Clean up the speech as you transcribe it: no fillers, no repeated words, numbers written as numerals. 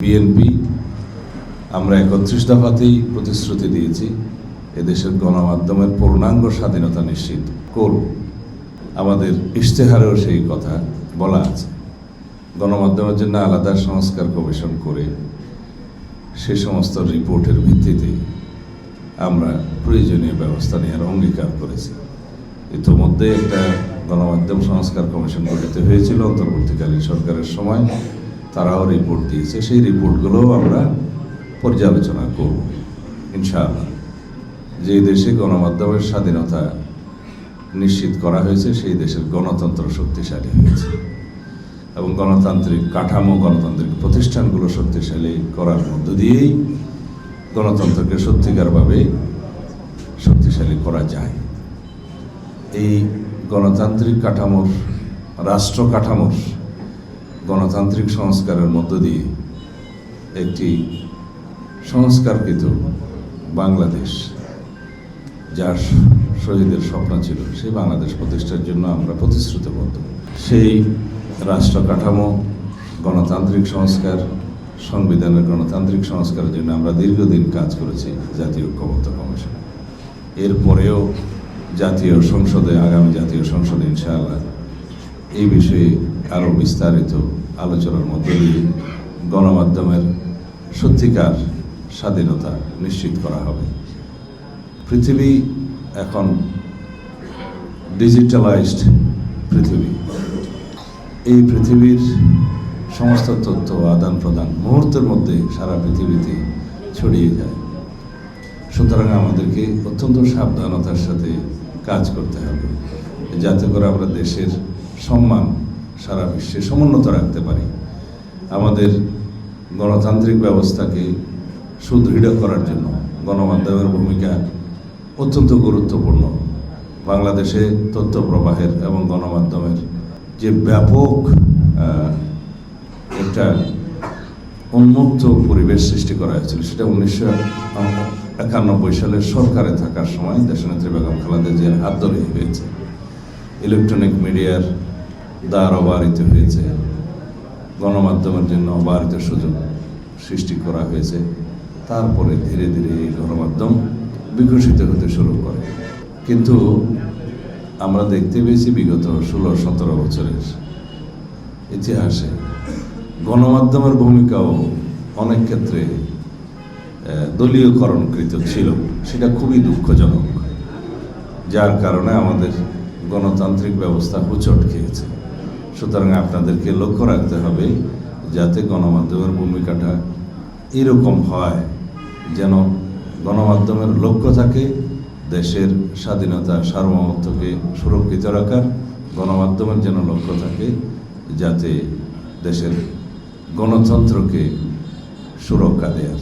BNP আমরা ৩১ দফাতেই প্রতিশ্রুতি দিয়েছি এদেশের গণমাধ্যমের পূর্ণাঙ্গ স্বাধীনতা নিশ্চিত করব। আমাদের ইশতেহারেও সেই কথা বলা আছে। গণমাধ্যমের জন্য আলাদা সংস্কার কমিশন করে সে সমস্ত রিপোর্টের ভিত্তিতে আমরা প্রয়োজনীয় ব্যবস্থা নেওয়ার অঙ্গীকার করেছি। ইতিমধ্যে একটা গণমাধ্যম সংস্কার কমিশন গঠিত হয়েছিল অন্তর্বর্তীকালীন সরকারের সময়। তারাও রিপোর্ট দিয়েছে, সেই রিপোর্টগুলোও আমরা পর্যালোচনা করব ইনশাআল্লাহ। যে দেশে গণমাধ্যমের স্বাধীনতা নিশ্চিত করা হয়েছে সেই দেশের গণতন্ত্র শক্তিশালী হয়েছে এবং গণতান্ত্রিক কাঠামো, গণতান্ত্রিক প্রতিষ্ঠানগুলো শক্তিশালী করার মধ্য দিয়েই গণতন্ত্রকে সত্যিকারভাবে শক্তিশালী করা যায়। এই গণতান্ত্রিক কাঠামোর, রাষ্ট্র কাঠামোর গণতান্ত্রিক সংস্কারের মধ্য দিয়ে একটি সংস্কারকৃত বাংলাদেশ, যার শহীদের স্বপ্ন ছিল, সেই বাংলাদেশ প্রতিষ্ঠার জন্য আমরা প্রতিশ্রুতিবদ্ধ। সেই রাষ্ট্র কাঠামো, গণতান্ত্রিক সংস্কার, সংবিধানের গণতান্ত্রিক সংস্কারের জন্য আমরা দীর্ঘদিন কাজ করেছি জাতীয় ঐক্যমত্য কমিশনে। এরপরেও আগামী জাতীয় সংসদে ইনশাআল্লাহ এই বিষয়ে আরও বিস্তারিত আলোচনার মধ্যে দিয়ে গণমাধ্যমের সত্যিকার স্বাধীনতা নিশ্চিত করা হবে। পৃথিবী এখন ডিজিটালাইজড পৃথিবী। এই পৃথিবীর সমস্ত তথ্য আদান প্রদান মুহূর্তের মধ্যে সারা পৃথিবীতে ছড়িয়ে যায়। সুতরাং আমাদেরকে অত্যন্ত সাবধানতার সাথে কাজ করতে হবে যাতে করে আমরা দেশের সম্মান সারা বিশ্বে সমুন্নত রাখতে পারি। আমাদের গণতান্ত্রিক ব্যবস্থাকে সুদৃঢ় করার জন্য গণমাধ্যমের ভূমিকা অত্যন্ত গুরুত্বপূর্ণ। বাংলাদেশে তথ্য প্রবাহের এবং গণমাধ্যমের যে ব্যাপক একটা উন্মুক্ত পরিবেশ সৃষ্টি করা হয়েছিল, সেটা 1991 সালের সরকারে থাকার সময় দেশনেত্রী বেগম খালেদা জিয়ার হাত ধরে হয়েছে। ইলেকট্রনিক মিডিয়ার দ্বার অবারিত হয়েছে, গণমাধ্যমের জন্য অবারিত সুযোগ সৃষ্টি করা হয়েছে। তারপরে ধীরে ধীরে এই গণমাধ্যম বিকশিত হতে শুরু করে। কিন্তু আমরা দেখতে পেয়েছি বিগত 16-17 বছরের ইতিহাসে গণমাধ্যমের ভূমিকাও অনেক ক্ষেত্রে দলীয়করণকৃত ছিল। সেটা খুবই দুঃখজনক, যার কারণে আমাদের গণতান্ত্রিক ব্যবস্থা হোঁচট খেয়েছে। সুতরাং আপনাদেরকে লক্ষ্য রাখতে হবে যাতে গণমাধ্যমের ভূমিকাটা এরকম হয় যেন গণমাধ্যমের লক্ষ্য থাকে দেশের স্বাধীনতা, সার্বভৌমত্বকে সুরক্ষিত রাখার। গণমাধ্যমের যেন লক্ষ্য থাকে যাতে দেশের গণতন্ত্রকে সুরক্ষা দেয়ার।